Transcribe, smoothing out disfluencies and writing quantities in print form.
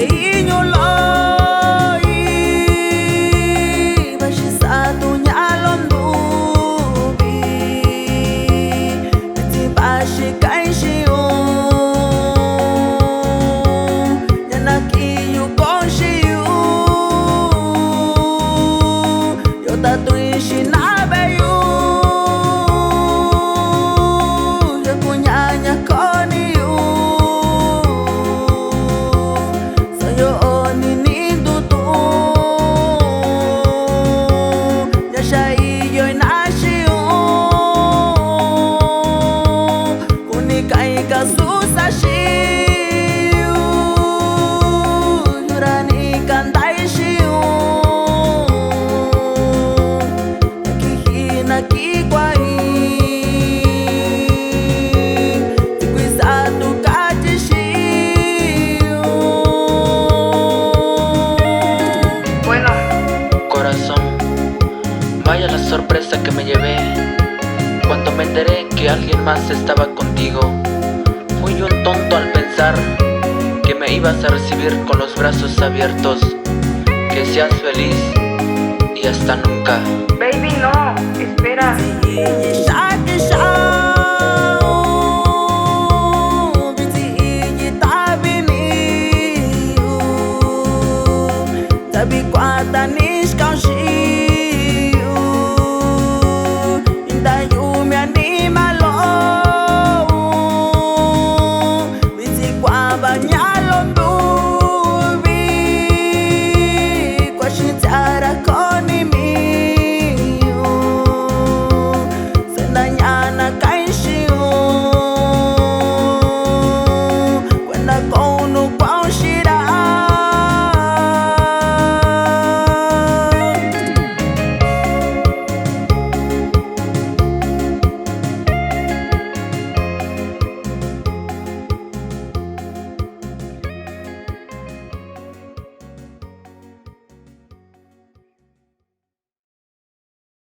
Inyo loi bashi satu nyalon dubi ti bashi kai shiu yana ki yu kon shiu yo ta tui shi na be yu yo kunyanya koni yu Vaya la sorpresa que me llevé cuando me enteré que alguien más estaba contigo. Fui un tonto al pensar que me ibas a recibir con los brazos abiertos. Que seas feliz y hasta nunca. Baby, no, espera. Tapi kuata nish kau shiu inda yumi animalo Bizi kwa banyak